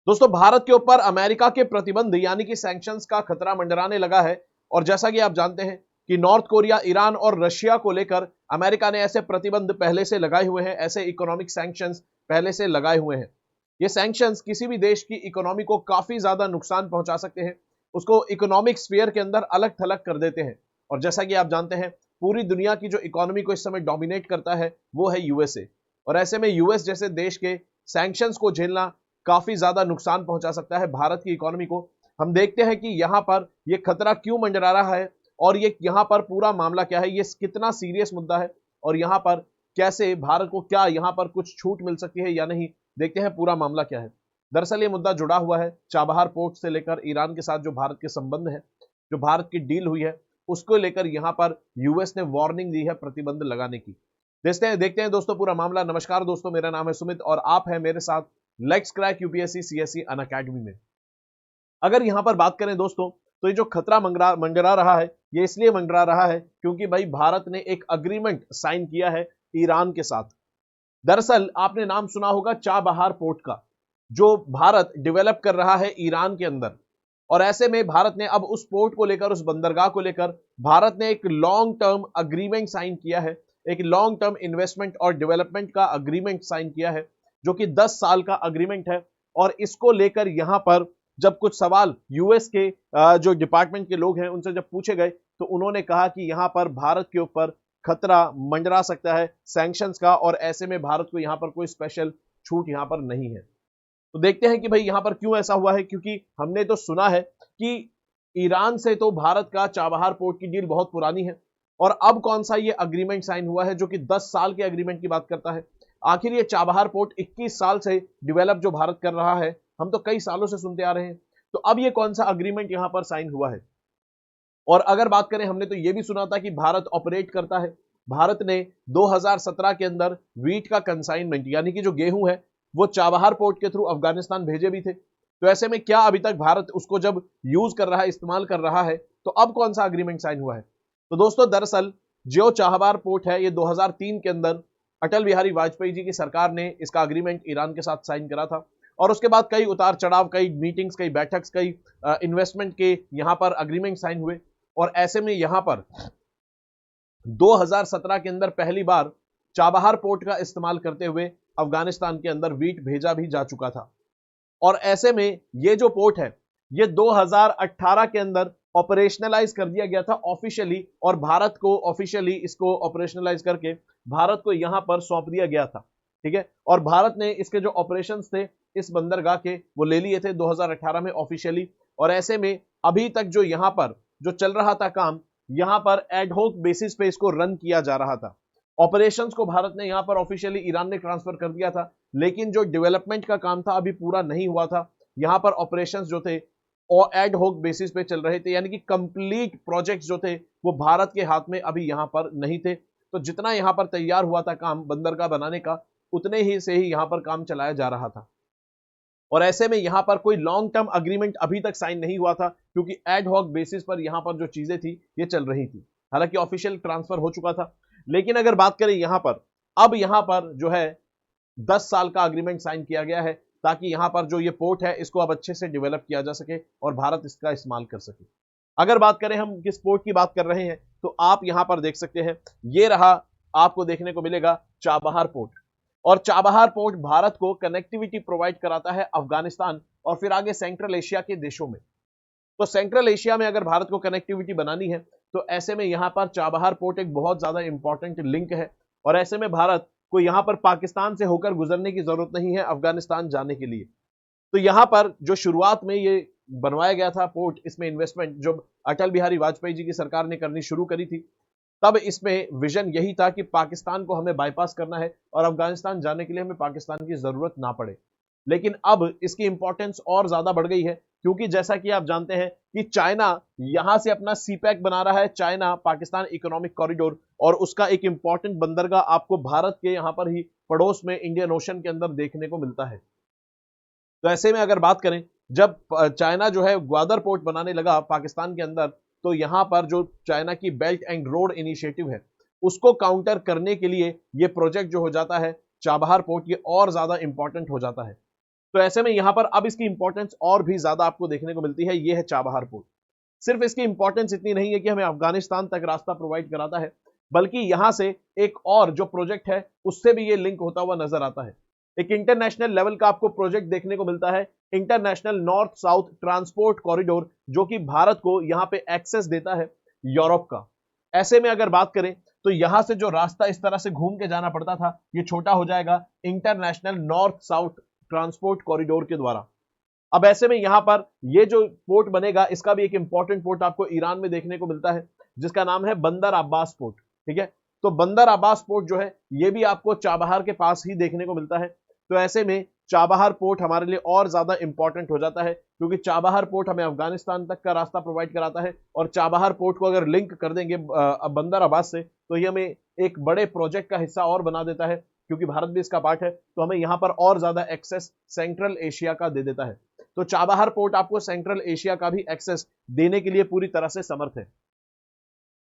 दोस्तों, भारत के ऊपर अमेरिका के प्रतिबंध यानी कि सैंक्शंस का खतरा मंडराने लगा है। और जैसा कि आप जानते हैं कि नॉर्थ कोरिया, ईरान और रशिया को लेकर अमेरिका ने ऐसे प्रतिबंध पहले से लगाए हुए हैं, ऐसे इकोनॉमिक सैंक्शंस पहले से लगाए हुए हैं। ये सैंक्शंस किसी भी देश की इकोनॉमी को काफी ज्यादा नुकसान पहुंचा सकते हैं, उसको इकोनॉमिक स्फीयर के अंदर अलग थलग कर देते हैं। और जैसा कि आप जानते हैं, पूरी दुनिया की जो इकोनॉमी को इस समय डोमिनेट करता है वो है यूएसए। और ऐसे में यूएस जैसे देश के सैंक्शंस को झेलना काफी ज्यादा नुकसान पहुंचा सकता है भारत की इकोनॉमी को। हम देखते हैं कि यहां पर यह खतरा क्यों मंडरा रहा है और ये यहां पर पूरा मामला क्या है, ये कितना सीरियस मुद्दा है और यहां पर कैसे भारत को क्या यहां पर कुछ छूट मिल सकती है या नहीं। देखते हैं पूरा मामला क्या है। दरअसल ये मुद्दा जुड़ा हुआ है चाबहार पोर्ट से लेकर ईरान के साथ जो भारत के संबंध है, जो भारत की डील हुई है, उसको लेकर यहां पर यूएस ने वार्निंग दी है प्रतिबंध लगाने की। देखते हैं दोस्तों पूरा मामला। नमस्कार दोस्तों, मेरा नाम है सुमित और आप हैं मेरे साथ let's crack UPSC CSC Unacademy में। अगर यहां पर बात करें दोस्तों, तो ये जो खतरा मंडरा रहा है, ये इसलिए मंडरा रहा है क्योंकि भाई भारत ने एक अग्रीमेंट साइन किया है ईरान के साथ। दरअसल आपने नाम सुना होगा चाबहार पोर्ट का, जो भारत डेवलप कर रहा है ईरान के अंदर। और ऐसे में भारत ने अब उस पोर्ट को लेकर, उस बंदरगाह को लेकर भारत ने एक लॉन्ग टर्म अग्रीमेंट साइन किया है, एक लॉन्ग टर्म इन्वेस्टमेंट और डेवलपमेंट का अग्रीमेंट साइन किया है, जो कि 10 साल का अग्रीमेंट है। और इसको लेकर यहां पर जब कुछ सवाल यूएस के जो डिपार्टमेंट के लोग हैं उनसे जब पूछे गए, तो उन्होंने कहा कि यहां पर भारत के ऊपर खतरा मंडरा सकता है सैंक्शंस का, और ऐसे में भारत को यहां पर कोई स्पेशल छूट यहां पर नहीं है। तो देखते हैं कि भाई यहां पर क्यों ऐसा हुआ है, क्योंकि हमने तो सुना है कि ईरान से तो भारत का चाबहार पोर्ट की डील बहुत पुरानी है, और अब कौन सा ये अग्रीमेंट साइन हुआ है जो कि 10 साल के अग्रीमेंट की बात करता है। आखिर ये चाबहार पोर्ट 21 साल से डेवलप जो भारत कर रहा है, हम तो कई सालों से सुनते आ रहे हैं, तो अब ये कौन सा अग्रीमेंट यहां पर साइन हुआ है। और अगर बात करें, हमने तो यह भी सुना था कि भारत ऑपरेट करता है, भारत ने 2017 के अंदर वीट का कंसाइनमेंट यानी कि जो गेहूं है वो चाबहार पोर्ट के थ्रू अफगानिस्तान भेजे भी थे। तो ऐसे में क्या अभी तक भारत उसको जब यूज कर रहा है, इस्तेमाल कर रहा है, तो अब कौन सा अग्रीमेंट साइन हुआ है। तो दोस्तों, दरअसल जो चाबहार पोर्ट है, ये 2003 के अंदर अटल बिहारी वाजपेयी जी की सरकार ने इसका अग्रीमेंट ईरान के साथ साइन करा था। और उसके बाद कई उतार चढ़ाव, कई मीटिंग्स, कई बैठक्स, कई इन्वेस्टमेंट के यहां पर अग्रीमेंट साइन हुए। और ऐसे में यहां पर 2017 के अंदर पहली बार चाबहार पोर्ट का इस्तेमाल करते हुए अफगानिस्तान के अंदर वीट भेजा भी जा चुका था। और ऐसे में ये जो पोर्ट है, ये 2018 के अंदर ऑपरेशनलाइज कर दिया गया था ऑफिशियली, और भारत को ऑफिशियली इसको ऑपरेशनलाइज करके भारत को यहां पर सौंप दिया गया था। ठीक है, और भारत ने इसके जो ऑपरेशंस थे इस बंदरगाह के, वो ले लिए थे 2018 में ऑफिशियली। और ऐसे में अभी तक जो यहां पर जो चल रहा था काम, यहां पर एडहोक बेसिस पे इसको रन किया जा रहा था। ऑपरेशंस को भारत ने यहां पर ऑफिशियली ईरान ने ट्रांसफर कर दिया था, लेकिन जो डेवलपमेंट का काम था अभी पूरा नहीं हुआ था। यहां पर ऑपरेशंस जो थे और एड होक बेसिस पे चल रहे थे, यानी कि कंप्लीट प्रोजेक्ट्स जो थे वो भारत के हाथ में अभी यहां पर नहीं थे। तो जितना यहां पर तैयार हुआ था काम बंदरगाह बनाने का, उतने ही से ही यहां पर काम चलाया जा रहा था। और ऐसे में यहां पर कोई लॉन्ग टर्म अग्रीमेंट अभी तक साइन नहीं हुआ था, क्योंकि एड हॉक बेसिस पर यहां पर जो चीजें थी ये चल रही थी। हालांकि ऑफिशियल ट्रांसफर हो चुका था, लेकिन अगर बात करें यहां पर, अब यहां पर जो है 10 साल का अग्रीमेंट साइन किया गया है, ताकि यहां पर जो ये पोर्ट है इसको अब अच्छे से डेवलप किया जा सके और भारत इसका इस्तेमाल कर सके। अगर बात करें हम किस पोर्ट की बात कर रहे हैं, तो आप यहां पर देख सकते हैं, ये रहा, आपको देखने को मिलेगा चाबहार पोर्ट। और चाबहार पोर्ट भारत को कनेक्टिविटी प्रोवाइड कराता है अफगानिस्तान और फिर आगे सेंट्रल एशिया के देशों में। तो सेंट्रल एशिया में अगर भारत को कनेक्टिविटी बनानी है, तो ऐसे में यहां पर चाबहार पोर्ट एक बहुत ज्यादा इंपॉर्टेंट लिंक है। और ऐसे में भारत को यहां पर पाकिस्तान से होकर गुजरने की जरूरत नहीं है अफगानिस्तान जाने के लिए। तो यहां पर जो शुरुआत में ये बनवाया गया था पोर्ट, इसमें इन्वेस्टमेंट जो अटल बिहारी वाजपेयी जी की सरकार ने करनी शुरू करी थी, तब इसमें विजन यही था कि पाकिस्तान को हमें बाईपास करना है और अफगानिस्तान जाने के लिए हमें पाकिस्तान की जरूरत ना पड़े। लेकिन अब इसकी इंपॉर्टेंस और ज्यादा बढ़ गई है, क्योंकि जैसा कि आप जानते हैं कि चाइना यहां से अपना सीपैक बना रहा है, चाइना पाकिस्तान इकोनॉमिक कॉरिडोर, और उसका एक इंपॉर्टेंट बंदरगाह आपको भारत के यहां पर ही पड़ोस में इंडियन ओशन के अंदर देखने को मिलता है। तो ऐसे में अगर बात करें, जब चाइना जो है ग्वादर पोर्ट बनाने लगा पाकिस्तान के अंदर, तो यहां पर जो चाइना की बेल्ट एंड रोड इनिशिएटिव है, उसको काउंटर करने के लिए ये प्रोजेक्ट जो हो जाता है चाबहार पोर्ट, ये और ज्यादा इंपॉर्टेंट हो जाता है। तो ऐसे में यहां पर अब इसकी इंपॉर्टेंस और भी ज्यादा आपको देखने को मिलती है। ये है चाबहार पोर्ट। सिर्फ इसकी इंपॉर्टेंस इतनी नहीं है कि हमें अफगानिस्तान तक रास्ता प्रोवाइड कराता है, बल्कि यहां से एक और जो प्रोजेक्ट है उससे भी ये लिंक होता हुआ नजर आता है। एक इंटरनेशनल लेवल का आपको प्रोजेक्ट देखने को मिलता है, international north south transport corridor, जो कि भारत को यहां पे एक्सेस देता है यूरोप का। ऐसे में अगर बात करें तो यहां से जो रास्ता इस तरह से घूम के जाना पड़ता था, ये छोटा हो जाएगा international north south transport corridor के द्वारा। अब ऐसे में यहां पर ये जो पोर्ट बनेगा, इसका भी एक इंपॉर्टेंट पोर्ट आपको ईरान में देखने को मिलता है, जिसका नाम है बंदर अब्बास पोर्ट। ठीक है, तो बंदर अब्बास पोर्ट जो है ये भी आपको चाबहार के पास ही देखने को मिलता है। तो ऐसे में चाबहार पोर्ट हमारे लिए और ज्यादा इंपॉर्टेंट हो जाता है, क्योंकि चाबहार पोर्ट हमें अफगानिस्तान तक का रास्ता प्रोवाइड कराता है, और चाबहार पोर्ट को अगर लिंक कर देंगे बंदर अब्बास से, तो ये हमें एक बड़े प्रोजेक्ट का हिस्सा और बना देता है, क्योंकि भारत भी इसका पार्ट है, तो हमें यहां पर और ज्यादा एक्सेस सेंट्रल एशिया का दे देता है। तो चाबहार पोर्ट आपको सेंट्रल एशिया का भी एक्सेस देने के लिए पूरी तरह से समर्थ है।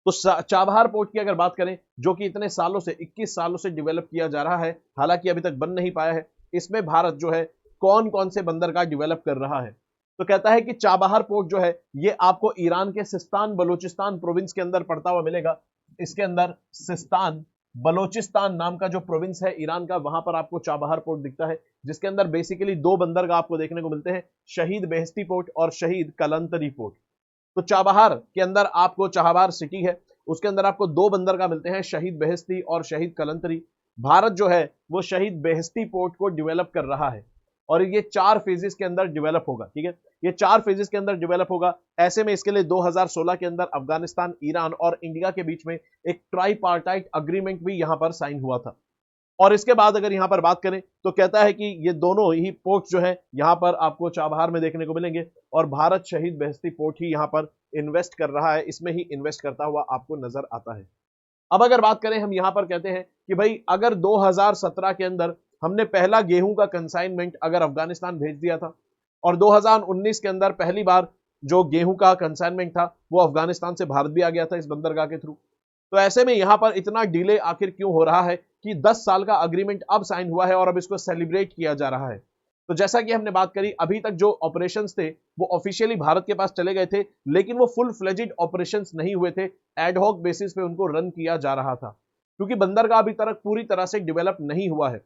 तो चाबहार पोर्ट की अगर बात करें, जो कि इतने सालों से 21 सालों से डेवलप किया जा रहा है, हालांकि अभी तक बन नहीं पाया है, इसमें भारत जो है कौन कौन से बंदरगाह डेवलप कर रहा है, तो कहता है कि चाबहार पोर्ट जो है ये आपको ईरान के सिस्तान बलूचिस्तान प्रोविंस के अंदर पड़ता हुआ मिलेगा। इसके अंदर सिस्तान बलोचिस्तान नाम का जो प्रोविंस है ईरान का, वहां पर आपको चाबहार पोर्ट दिखता है, जिसके अंदर बेसिकली दो बंदरगाह आपको देखने को मिलते हैं, शहीद बेहस्ती पोर्ट और शहीद कलंतरी पोर्ट। तो चाबहार के अंदर आपको, चाबहार सिटी है, उसके अंदर आपको दो बंदरगाह मिलते हैं, शहीद बेहस्ती और शहीद कलंतरी। भारत जो है वो शहीद बेहस्ती पोर्ट को डेवलप कर रहा है, और ये 4 फेजेस के अंदर डेवलप होगा। ठीक है, ये 4 फेजेस के अंदर डेवलप होगा। ऐसे में इसके लिए 2016 के अंदर अफगानिस्तान, ईरान और इंडिया के बीच में एक ट्राईपार्टाइट अग्रीमेंट भी यहां पर साइन हुआ था। और इसके बाद अगर यहां पर बात करें तो कहता है कि ये दोनों ही पोर्ट जो है यहां पर आपको चाबहार में देखने को मिलेंगे, और भारत शहीद बेहस्ती पोर्ट ही यहां पर इन्वेस्ट कर रहा है, इसमें ही इन्वेस्ट करता हुआ आपको नजर आता है। अब अगर बात करें, हम यहां पर कहते हैं कि भाई अगर 2017 के अंदर हमने पहला गेहूं का कंसाइनमेंट अगर अफगानिस्तान भेज दिया था, और 2019 के अंदर पहली बार जो गेहूं का कंसाइनमेंट था वो अफगानिस्तान से भारत भी आ गया था इस बंदरगाह के थ्रू, तो ऐसे में यहां पर इतना डिले आखिर क्यों हो रहा है कि 10 साल का अग्रीमेंट अब साइन हुआ है और अब इसको सेलिब्रेट किया जा रहा है। तो जैसा कि हमने बात करी, अभी तक जो ऑपरेशंस थे वो ऑफिशियली भारत के पास चले गए थे, लेकिन वो फुल फ्लेजेड ऑपरेशंस नहीं हुए थे, एडहॉक बेसिस पे उनको रन किया जा रहा था, क्योंकि बंदरगाह अभी तक पूरी तरह से डेवलप नहीं हुआ है।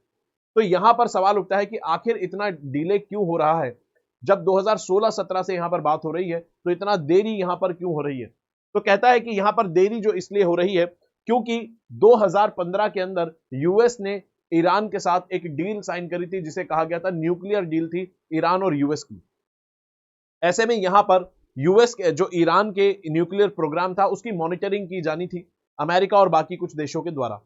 तो यहां पर सवाल उठता है कि आखिर इतना डिले क्यों हो रहा है, जब 2016-17 से यहां पर बात हो रही है, तो इतना देरी यहां पर क्यों हो रही है। तो कहता है कि यहां पर देरी जो इसलिए हो रही है क्योंकि 2015 के अंदर यूएस ने ईरान के साथ एक डील साइन करी थी, जिसे कहा गया था न्यूक्लियर डील थी ईरान और यूएस की। ऐसे में यहां पर यूएस के जो ईरान के न्यूक्लियर प्रोग्राम था उसकी मॉनिटरिंग की जानी थी अमेरिका और बाकी कुछ देशों के द्वारा।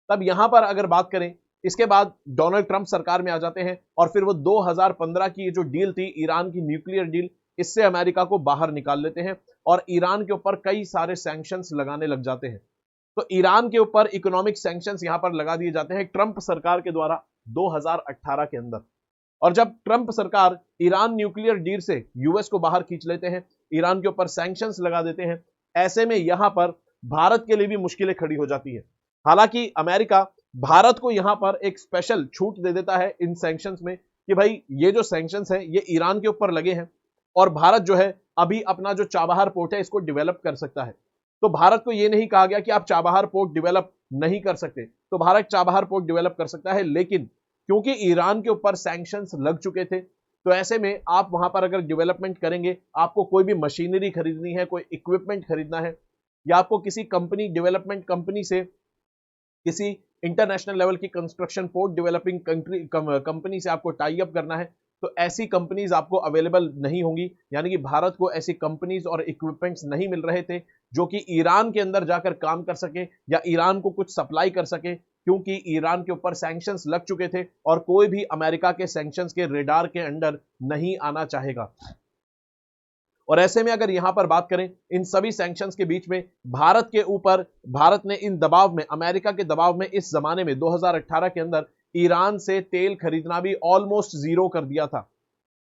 तब यहां पर अगर बात करें, इसके बाद डोनाल्ड ट्रंप सरकार में आ जाते हैं, और फिर वो 2015 की जो डील थी ईरान की न्यूक्लियर डील, इससे अमेरिका को बाहर निकाल लेते हैं और ईरान के ऊपर कई सारे सैंक्शंस लगाने लग जाते हैं। तो ईरान के ऊपर इकोनॉमिक सैंक्शंस यहां पर लगा दिए जाते हैं ट्रंप सरकार के द्वारा 2018 के अंदर। और जब ट्रंप सरकार ईरान न्यूक्लियर डील से यूएस को बाहर खींच लेते हैं, ईरान के ऊपर सैंक्शंस लगा देते हैं, ऐसे में यहां पर भारत के लिए भी मुश्किलें खड़ी हो जाती है। हालांकि अमेरिका भारत को यहां पर एक स्पेशल छूट दे देता है इन सैंक्शंस में, कि भाई ये जो सैंक्शंस है ये ईरान के ऊपर लगे हैं, और भारत जो है अभी अपना जो चाबहार पोर्ट है इसको डेवलप कर सकता है। तो भारत को यह नहीं कहा गया कि आप चाबहार पोर्ट डेवलप नहीं कर सकते, तो भारत चाबहार पोर्ट डेवलप कर सकता है, लेकिन क्योंकि ईरान के ऊपर सैंक्शंस लग चुके थे, तो ऐसे में आप वहां पर अगर डेवलपमेंट करेंगे, आपको कोई भी मशीनरी खरीदनी है, कोई इक्विपमेंट खरीदना है, या आपको किसी कंपनी, डेवलपमेंट कंपनी से, किसी इंटरनेशनल लेवल की कंस्ट्रक्शन पोर्ट डेवलपिंग कंपनी से आपको टाई अप करना है, तो ऐसी कंपनीज आपको अवेलेबल नहीं होंगी। यानी कि भारत को ऐसी कंपनीज और इक्विपमेंट्स नहीं मिल रहे थे जो कि ईरान के अंदर जाकर काम कर सके या ईरान को कुछ सप्लाई कर सके, क्योंकि ईरान के ऊपर सैंक्शंस लग चुके थे और कोई भी अमेरिका के सैंक्शंस के रेडार के अंडर नहीं आना चाहेगा। और ऐसे में अगर यहां पर बात करें, इन सभी सैंक्शंस के बीच में भारत के ऊपर, भारत ने इन दबाव में, अमेरिका के दबाव में, इस जमाने में 2018 के अंदर ईरान से तेल खरीदना भी ऑलमोस्ट जीरो कर दिया था,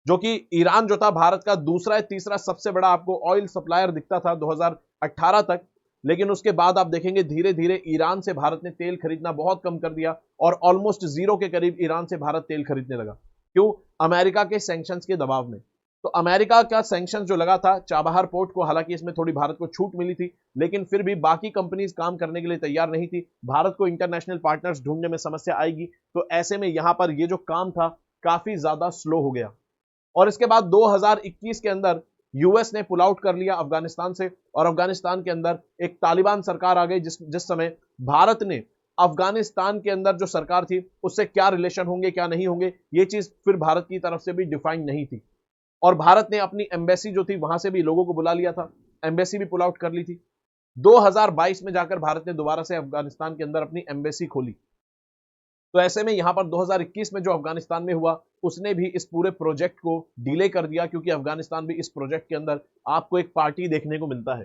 जो कि ईरान जो था भारत का दूसरा या तीसरा सबसे बड़ा आपको ऑयल सप्लायर दिखता था 2018 तक। लेकिन उसके बाद आप देखेंगे धीरे धीरे ईरान से भारत ने तेल खरीदना बहुत कम कर दिया और ऑलमोस्ट जीरो के करीब ईरान से भारत तेल खरीदने लगा। क्यों? अमेरिका के सैंक्शंस के दबाव में। तो अमेरिका का सैंक्शन जो लगा था चाबहार पोर्ट को, हालांकि इसमें थोड़ी भारत को छूट मिली थी, लेकिन फिर भी बाकी कंपनीज काम करने के लिए तैयार नहीं थी। भारत को इंटरनेशनल पार्टनर्स ढूंढने में समस्या आएगी, तो ऐसे में यहां पर ये जो काम था काफी ज्यादा स्लो हो गया। और इसके बाद 2021 के अंदर यूएस ने पुल आउट कर लिया अफगानिस्तान से, और अफगानिस्तान के अंदर एक तालिबान सरकार आ गई, जिस समय भारत ने अफगानिस्तान के अंदर जो सरकार थी उससे क्या रिलेशन होंगे क्या नहीं होंगे, ये चीज फिर भारत की तरफ से भी डिफाइंड नहीं थी। और भारत ने अपनी एम्बेसी जो थी वहां से भी लोगों को बुला लिया था, एम्बेसी भी पुल आउट कर ली थी। 2022 में जाकर भारत ने दोबारा से अफगानिस्तान के अंदर अपनी एम्बेसी खोली। तो ऐसे में यहां पर 2021 में जो अफगानिस्तान में हुआ उसने भी इस पूरे प्रोजेक्ट को डिले कर दिया, क्योंकि अफगानिस्तान भी इस प्रोजेक्ट के अंदर आपको एक पार्टी देखने को मिलता है।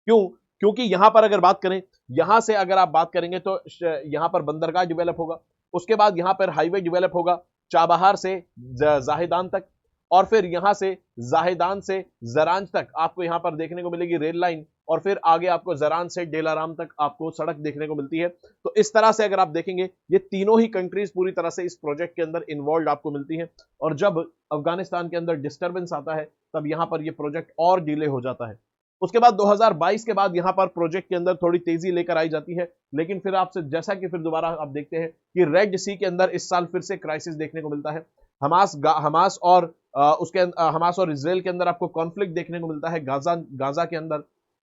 क्यों? क्योंकि यहां पर अगर बात करें, यहां से अगर आप बात करेंगे तो यहां पर बंदरगाह डेवलप होगा, उसके बाद यहां पर हाईवे डेवलप होगा चाबहार से जाहिदान तक, और फिर यहां से जाहिदान से जरांज तक आपको यहां पर देखने को मिलेगी रेल लाइन, और फिर आगे आपको जरान से डेलाराम तक आपको सड़क देखने को मिलती है। तो इस तरह से अगर आप देखेंगे ये तीनों ही कंट्रीज पूरी तरह से इस प्रोजेक्ट के अंदर इन्वॉल्व आपको मिलती हैं, और जब अफगानिस्तान के अंदर डिस्टर्बेंस आता है तब यहां पर ये प्रोजेक्ट और डिले हो जाता है। उसके बाद 2022 के बाद यहां पर प्रोजेक्ट के अंदर थोड़ी तेजी लेकर आई जाती है, लेकिन फिर आपसे जैसा कि फिर दोबारा आप देखते हैं कि रेड सी के अंदर इस साल फिर से क्राइसिस देखने को मिलता है। हमास और इजराइल के अंदर आपको कॉन्फ्लिक्ट देखने को मिलता है गाजा के अंदर,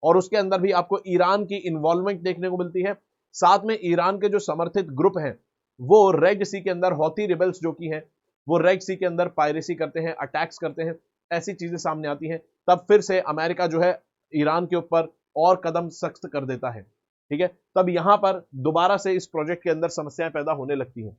और उसके अंदर भी आपको ईरान की इन्वॉल्वमेंट देखने को मिलती है। साथ में ईरान के जो समर्थित ग्रुप हैं वो रेड सी के अंदर हौथी रिबेल्स जो की हैं वो रेड सी के अंदर पायरेसी करते हैं, अटैक्स करते हैं, ऐसी चीजें सामने आती हैं। तब फिर से अमेरिका जो है ईरान के ऊपर और कदम सख्त कर देता है, ठीक है। तब यहां पर दोबारा से इस प्रोजेक्ट के अंदर समस्याएं पैदा होने लगती हैं।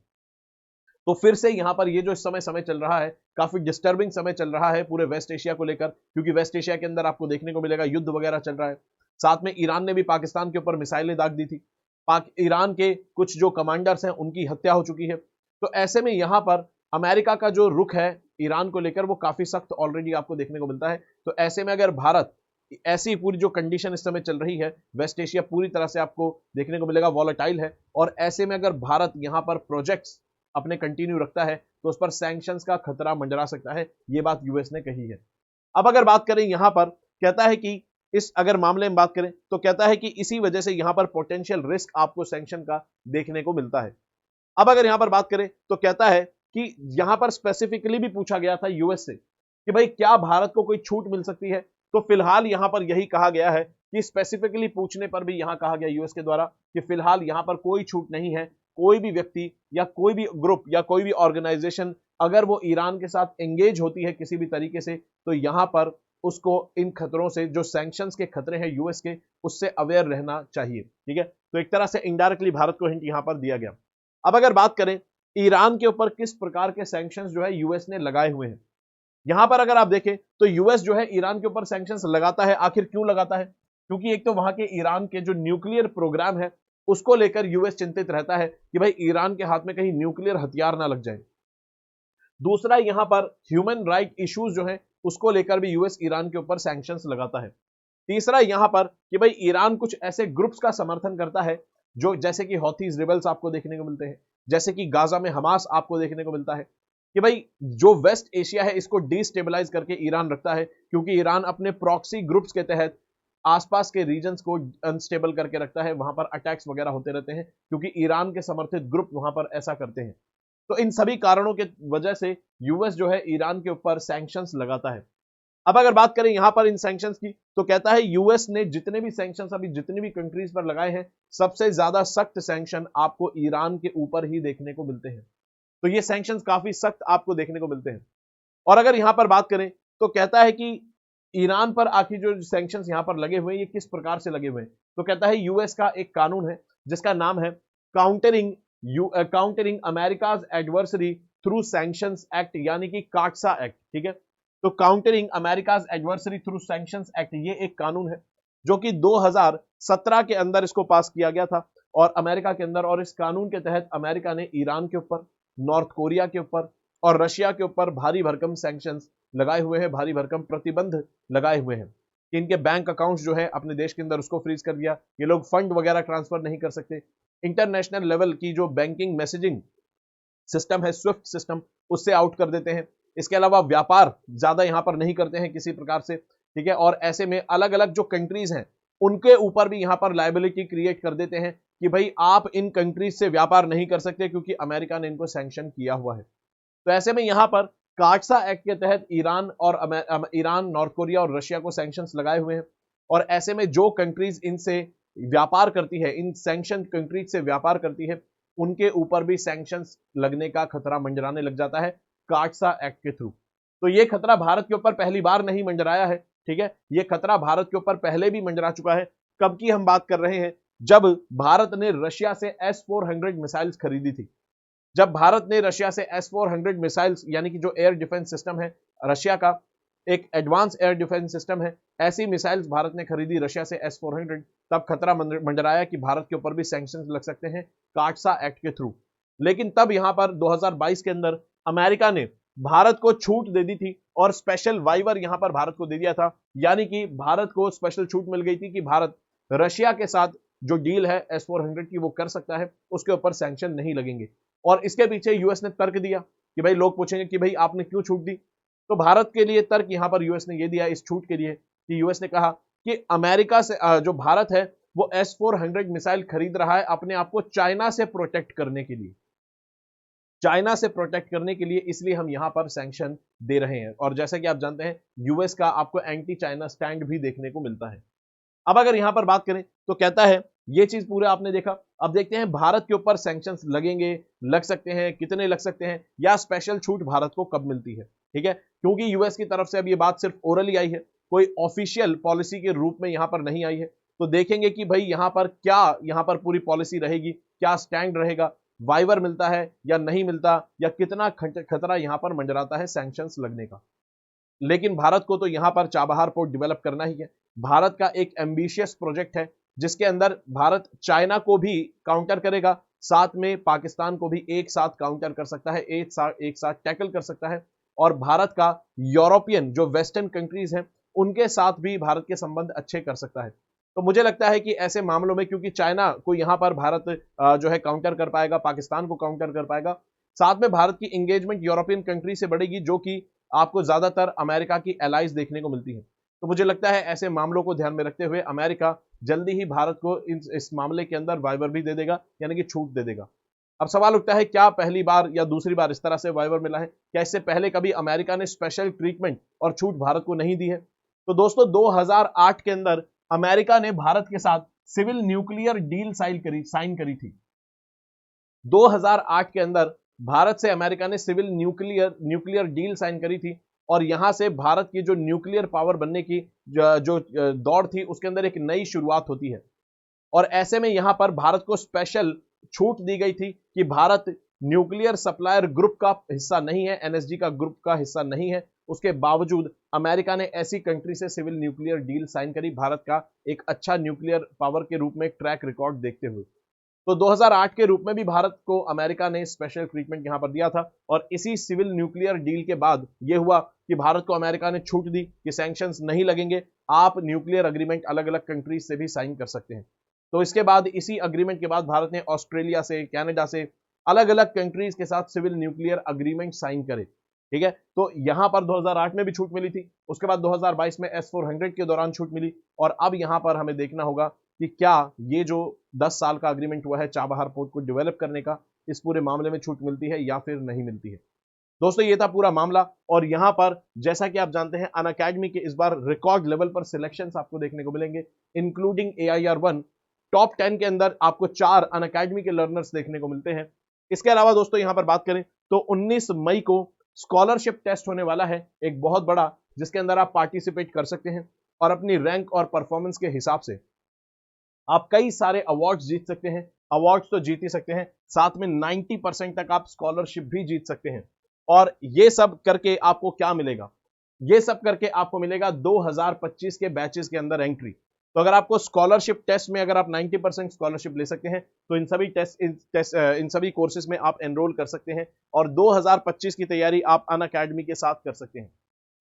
तो फिर से यहां पर ये जो इस समय चल रहा है काफी डिस्टर्बिंग समय चल रहा है पूरे वेस्ट एशिया को लेकर, क्योंकि वेस्ट एशिया के अंदर आपको देखने को मिलेगा युद्ध वगैरह चल रहा है। साथ में ईरान ने भी पाकिस्तान के ऊपर मिसाइलें दाग दी थी, ईरान के कुछ जो कमांडर्स हैं उनकी हत्या हो चुकी है। तो ऐसे में यहां पर अमेरिका का जो रुख है ईरान को लेकर वो काफी सख्त ऑलरेडी आपको देखने को मिलता है। तो ऐसे में अगर भारत, ऐसी पूरी जो कंडीशन इस समय चल रही है, वेस्ट एशिया पूरी तरह से आपको देखने को मिलेगा वॉलेटाइल है, और ऐसे में अगर भारत यहां पर प्रोजेक्ट्स अपने कंटिन्यू रखता है तो उस पर सैंक्शंस का खतरा मंडरा सकता है, ये बात यूएस ने कही है। अब अगर बात करें यहां पर, कहता है कि इस अगर मामले में बात करें तो कहता है कि इसी वजह से यहां पर पोटेंशियल रिस्क आपको सैंक्शन का देखने को मिलता है। अब अगर यहां पर बात करें तो कहता है कि यहां पर स्पेसिफिकली भी पूछा गया था यूएस से कि भाई क्या भारत को कोई छूट मिल सकती है, तो फिलहाल यहां पर यही कहा गया है कि स्पेसिफिकली पूछने पर भी यहां कहा गया यूएस के द्वारा कि फिलहाल यहां पर कोई छूट नहीं है। कोई भी व्यक्ति या कोई भी ग्रुप या कोई भी ऑर्गेनाइजेशन अगर वो ईरान के साथ एंगेज होती है किसी भी तरीके से, तो यहां पर उसको इन खतरों से, जो सैंक्शंस के खतरे हैं यूएस के, उससे अवेयर रहना चाहिए, ठीक है। तो एक तरह से इनडायरेक्टली भारत को हिंट यहां पर दिया गया। अब अगर बात करें ईरान के ऊपर किस प्रकार के सैंक्शंस जो है यूएस ने लगाए हुए हैं, यहां पर अगर आप देखें तो यूएस जो है ईरान के ऊपर सैंक्शंस लगाता है। आखिर क्यों लगाता है? क्योंकि एक तो वहां के ईरान के जो न्यूक्लियर प्रोग्राम है उसको लेकर यूएस चिंतित रहता है कि भाई ईरान के हाथ में कहीं न्यूक्लियर हथियार ना लग जाए। दूसरा, यहां पर ह्यूमन राइट इश्यूज जो है उसको लेकर भी यूएस ईरान के ऊपर सैंक्शंस लगाता है। तीसरा, यहां पर कि भाई ईरान कुछ ऐसे ग्रुप्स का समर्थन करता है जो, जैसे कि हौथीज रिबेल्स आपको देखने को मिलते हैं, जैसे कि गाजा में हमास आपको देखने को मिलता है, कि भाई जो वेस्ट एशिया है इसको डिस्टेबलाइज करके ईरान रखता है, क्योंकि ईरान अपने प्रॉक्सी ग्रुप्स के तहत आसपास के रीजन्स को अनस्टेबल करके रखता है, वहां पर अटैक्स वगैरह होते रहते हैं क्योंकि ईरान के समर्थित ग्रुप वहां पर ऐसा करते हैं। तो इन सभी कारणों के वजह से यूएस जो है ईरान के ऊपर सैंक्शंस लगाता है। अब अगर बात करें यहां पर इन सैंक्शंस की, तो कहता है यूएस ने जितने भी सैंक्शंस अभी जितनी भी कंट्रीज पर लगाए हैं, सबसे ज्यादा सख्त सैंक्शन आपको ईरान के ऊपर ही देखने को मिलते हैं। तो ये सैंक्शंस काफी सख्त आपको देखने को मिलते हैं। और अगर यहां पर बात करें तो कहता है कि ईरान पर आखिर जो सैंक्शंस यहां पर लगे हुए हैं ये किस प्रकार से लगे हुए हैं, तो कहता है यूएस का एक कानून है जिसका नाम है countering America's adversary through sanctions act, यानी कि काटसा एक्ट, ठीक है। तो countering America's adversary through sanctions act ये एक कानून है जो कि 2017 के अंदर इसको पास किया गया था और अमेरिका के अंदर, और इस कानून के तहत अमेरिका ने ईरान के ऊपर, नॉर्थ कोरिया के ऊपर और रशिया के ऊपर भारी भरकम सैंक्शंस लगाए हुए हैं, भारी भरकम प्रतिबंध लगाए हुए हैं कि इनके बैंक अकाउंट्स जो है अपने देश के अंदर उसको फ्रीज कर दिया, ये लोग फंड वगैरह ट्रांसफर नहीं कर सकते, इंटरनेशनल लेवल की जो बैंकिंग मैसेजिंग सिस्टम है स्विफ्ट सिस्टम उससे आउट कर देते हैं, इसके अलावा व्यापार ज्यादा यहां पर नहीं करते हैं किसी प्रकार से, ठीक है। और ऐसे में अलग अलग जो कंट्रीज हैं उनके ऊपर भी यहां पर लायबिलिटी क्रिएट कर देते हैं कि भाई आप इन कंट्रीज से व्यापार नहीं कर सकते क्योंकि अमेरिका ने इनको सैंक्शन किया हुआ है। तो ऐसे में यहां पर काटसा एक्ट के तहत ईरान, नॉर्थ कोरिया और रशिया को सैंक्शंस लगाए हुए हैं। और ऐसे में जो कंट्रीज इनसे व्यापार करती है, इन सैंक्शन कंट्रीज से व्यापार करती है, उनके ऊपर भी सैंक्शंस लगने का खतरा मंडराने लग जाता है काटसा एक्ट के थ्रू। तो ये खतरा भारत के ऊपर पहली बार नहीं मंडराया है, ठीक है। ये खतरा भारत के ऊपर पहले भी मंडरा चुका है। कब की हम बात कर रहे हैं? जब भारत ने रशिया से S-400 मिसाइल्स खरीदी थी। जब भारत ने रशिया से S-400 मिसाइल्स, यानी कि जो एयर डिफेंस सिस्टम है रशिया का, एक एडवांस एयर डिफेंस सिस्टम है, ऐसी मिसाइल्स भारत ने खरीदी रशिया से S-400, तब खतरा मंडराया कि भारत के ऊपर भी सैंक्शंस लग सकते हैं काटसा एक्ट के थ्रू। लेकिन तब यहां पर 2022 के अंदर अमेरिका ने भारत को छूट दे दी थी और स्पेशल वाइवर यहां पर भारत को दे दिया था, यानी कि भारत को स्पेशल छूट मिल गई थी कि भारत रशिया के साथ जो डील है S-400 की वो कर सकता है, उसके ऊपर सैंक्शन नहीं लगेंगे। और इसके पीछे यूएस ने तर्क दिया कि भाई लोग पूछेंगे कि भाई आपने क्यों छूट दी, तो भारत के लिए तर्क यहां पर यूएस ने ये दिया इस छूट के लिए कि यूएस ने कहा कि अमेरिका से जो भारत है वो S-400 मिसाइल खरीद रहा है अपने आप को चाइना से प्रोटेक्ट करने के लिए, चाइना से प्रोटेक्ट करने के लिए, इसलिए हम यहां पर सैंक्शन दे रहे हैं। और जैसा कि आप जानते हैं यूएस का आपको एंटी चाइना स्टैंड भी देखने को मिलता है। अब अगर यहां पर बात करें तो कहता है ये चीज पूरे आपने देखा, अब देखते हैं भारत के ऊपर सैंक्शंस लगेंगे, लग सकते हैं, कितने लग सकते हैं, या स्पेशल छूट भारत को कब मिलती है, ठीक है। क्योंकि यूएस की तरफ से अब ये बात सिर्फ ओरली आई है, कोई ऑफिशियल पॉलिसी के रूप में यहां पर नहीं आई है। तो देखेंगे कि भाई यहां पर क्या, यहां पर पूरी पॉलिसी रहेगी, क्या स्टैंड रहेगा, वाइवर मिलता है या नहीं मिलता, या कितना खतरा यहां पर मंडराता है सैंक्शंस लगने का। लेकिन भारत को तो यहां पर चाबहार पोर्ट डेवलप करना ही है। भारत का एक एम्बिशियस प्रोजेक्ट है जिसके अंदर भारत चाइना को भी काउंटर करेगा, साथ में पाकिस्तान को भी एक साथ काउंटर कर सकता है, एक साथ टैकल कर सकता है। और भारत का यूरोपियन जो वेस्टर्न कंट्रीज हैं उनके साथ भी भारत के संबंध अच्छे कर सकता है। तो मुझे लगता है कि ऐसे मामलों में, क्योंकि चाइना को यहां पर भारत जो है काउंटर कर पाएगा, पाकिस्तान को काउंटर कर पाएगा, साथ में भारत की एंगेजमेंट यूरोपियन कंट्री से बढ़ेगी जो कि आपको ज्यादातर अमेरिका की एलाइज देखने को मिलती है। तो मुझे लगता है ऐसे मामलों को ध्यान में रखते हुए अमेरिका जल्दी ही भारत को इस मामले के अंदर वाइवर भी दे देगा, यानी कि छूट दे देगा। अब सवाल उठता है क्या पहली बार या दूसरी बार इस तरह से वाइवर मिला है, क्या इससे पहले कभी अमेरिका ने स्पेशल ट्रीटमेंट और छूट भारत को नहीं दी है? तो दोस्तों 2008 के अंदर अमेरिका ने भारत के साथ सिविल न्यूक्लियर डील साइन करी थी। 2008 के अंदर भारत से अमेरिका ने सिविल न्यूक्लियर डील साइन करी थी, और यहां से भारत की जो न्यूक्लियर पावर बनने की जो दौड़ थी उसके अंदर एक नई शुरुआत होती है। और ऐसे में यहां पर भारत को स्पेशल छूट दी गई थी कि भारत न्यूक्लियर सप्लायर ग्रुप का हिस्सा नहीं है, एनएसजी का ग्रुप का हिस्सा नहीं है। उसके बावजूद अमेरिका ने ऐसी कंट्री से सिविल न्यूक्लियर डील साइन करी, भारत का एक अच्छा न्यूक्लियर पावर के रूप में ट्रैक रिकॉर्ड देखते हुए। तो 2008 के रूप में भी भारत को अमेरिका ने स्पेशल ट्रीटमेंट यहां पर दिया था। और इसी सिविल न्यूक्लियर डील के बाद यह हुआ कि भारत को अमेरिका ने छूट दी कि सैंक्शंस नहीं लगेंगे, आप न्यूक्लियर अग्रीमेंट अलग अलग कंट्रीज से भी साइन कर सकते हैं। तो इसके बाद, इसी अग्रीमेंट के बाद भारत ने ऑस्ट्रेलिया से, कनाडा से, अलग अलग कंट्रीज के साथ सिविल न्यूक्लियर अग्रीमेंट साइन करे, ठीक है। तो यहां पर 2008 में भी छूट मिली थी, उसके बाद 2022 में S-400 के दौरान छूट मिली, और अब यहां पर हमें देखना होगा कि क्या ये जो 10 साल का अग्रीमेंट हुआ है चाबहार पोर्ट को डेवलप करने का, इस पूरे मामले में छूट मिलती है या फिर नहीं मिलती है। दोस्तों ये था पूरा मामला। और यहां पर जैसा कि आप जानते हैं अनअकैडमी के इस बार रिकॉर्ड लेवल पर सिलेक्शंस आपको देखने को मिलेंगे, इंक्लूडिंग AIR-1। टॉप 10 के अंदर आपको 4 अनअकैडमी के लर्नर्स देखने को मिलते हैं। इसके अलावा दोस्तों यहां पर बात करें तो 19 मई को स्कॉलरशिप टेस्ट होने वाला है, एक बहुत बड़ा, जिसके अंदर आप पार्टिसिपेट कर सकते हैं और अपनी रैंक और परफॉर्मेंस के हिसाब से आप कई सारे अवार्ड्स जीत सकते हैं। अवार्ड्स तो जीत ही सकते हैं, साथ में 90% तक आप स्कॉलरशिप भी जीत सकते हैं। और ये सब करके आपको क्या मिलेगा? ये सब करके आपको मिलेगा 2025 के बैचेस के अंदर एंट्री। तो अगर आपको स्कॉलरशिप टेस्ट में अगर आप 90% स्कॉलरशिप ले सकते हैं तो इन सभी कोर्सेज में आप एनरोल कर सकते हैं और 2025 की तैयारी आप अनअकैडमी के साथ कर सकते हैं।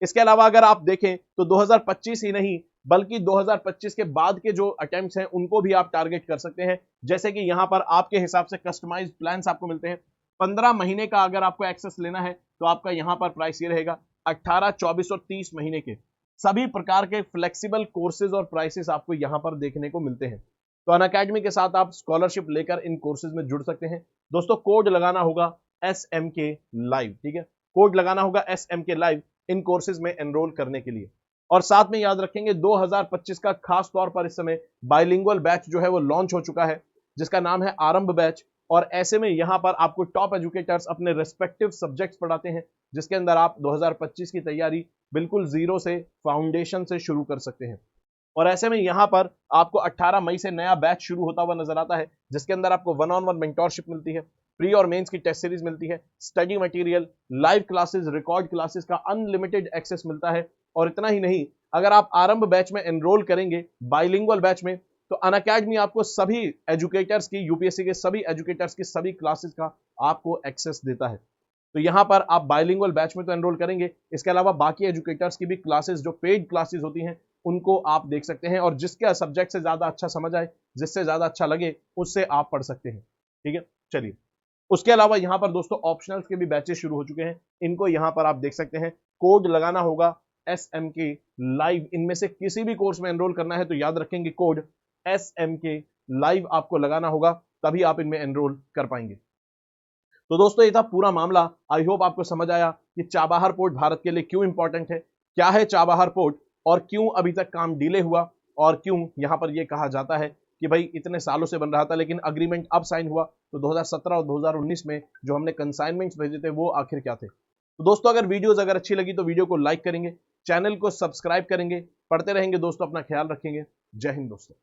इसके अलावा अगर आप देखें तो 2025 ही नहीं बल्कि 2025 के बाद के जो अटेम्प्ट्स हैं उनको भी आप टारगेट कर सकते हैं। जैसे कि यहां पर आपके हिसाब से कस्टमाइज्ड प्लान्स आपको मिलते हैं। 15 महीने का अगर आपको एक्सेस लेना है तो आपका यहां पर प्राइस ये रहेगा 18, 24 और 30 महीने के सभी प्रकार के फ्लेक्सिबल कोर्सेज और प्राइसेस आपको यहां पर देखने को मिलते हैं। तो अनअकैडमी के साथ आप स्कॉलरशिप लेकर इन कोर्सेज में जुड़ सकते हैं। दोस्तों कोड लगाना होगा SMK लाइव, ठीक है, कोड लगाना होगा SMK लाइव इन कोर्सेज में एनरोल करने के लिए। और साथ में याद रखेंगे 2025 का खास तौर पर इस समय बाइलिंगुअल बैच जो है वो लॉन्च हो चुका है, जिसका नाम है आरंभ बैच। और ऐसे में यहां पर आपको टॉप एजुकेटर्स अपने रेस्पेक्टिव सब्जेक्ट्स पढ़ाते हैं, जिसके अंदर आप 2025 की तैयारी बिल्कुल जीरो से, फाउंडेशन से शुरू कर सकते हैं। और ऐसे में यहां पर आपको 18 मई से नया बैच शुरू होता हुआ नजर आता है, जिसके अंदर आपको 1-on-1 मेंटोरशिप मिलती है, प्री और मेंस की टेस्ट सीरीज मिलती है, study material, live classes, record classes का अनलिमिटेड एक्सेस मिलता है। और इतना ही नहीं, अगर आप आरंभ बैच में एनरोल करेंगे बाइलिंगुअल बैच में, तो अनअकैडमी आपको सभी एजुकेटर्स की, यूपीएससी के सभी एजुकेटर्स की सभी क्लासेस का आपको एक्सेस देता है। तो यहां पर आप बाइलिंगुअल बैच में तो एनरोल करेंगे, इसके अलावा बाकी एजुकेटर्स की भी क्लासेस जो पेड क्लासेस होती हैं उनको आप देख सकते हैं, और जिसके सब्जेक्ट से ज्यादा अच्छा समझ आए, जिससे ज्यादा अच्छा लगे, उससे आप पढ़ सकते हैं। ठीक है, चलिए। उसके अलावा यहां पर दोस्तों ऑप्शनल्स के भी बैचेस शुरू हो चुके हैं, इनको यहां पर आप देख सकते हैं। कोड लगाना होगा SMK लाइव, इनमें से किसी भी कोर्स में एनरोल करना है तो याद रखेंगे कोड SMK लाइव आपको लगाना होगा, तभी आप इनमें एनरोल कर पाएंगे। तो दोस्तों ये था पूरा मामला। आई होप आपको समझ आया कि चाबहार पोर्ट भारत के लिए क्यों इंपॉर्टेंट है, क्या है चाबहार पोर्ट, और क्यों अभी तक काम डिले हुआ, और क्यों यहां पर यह कहा जाता है कि भाई इतने सालों से बन रहा था लेकिन अग्रीमेंट अब साइन हुआ। तो 2017 और 2019 में जो हमने कंसाइनमेंट्स भेजे थे वो आखिर क्या थे। तो दोस्तों अगर अच्छी लगी तो वीडियो को लाइक करेंगे, चैनल को सब्सक्राइब करेंगे, पढ़ते रहेंगे दोस्तों, अपना ख्याल रखेंगे। जय हिंद दोस्तों।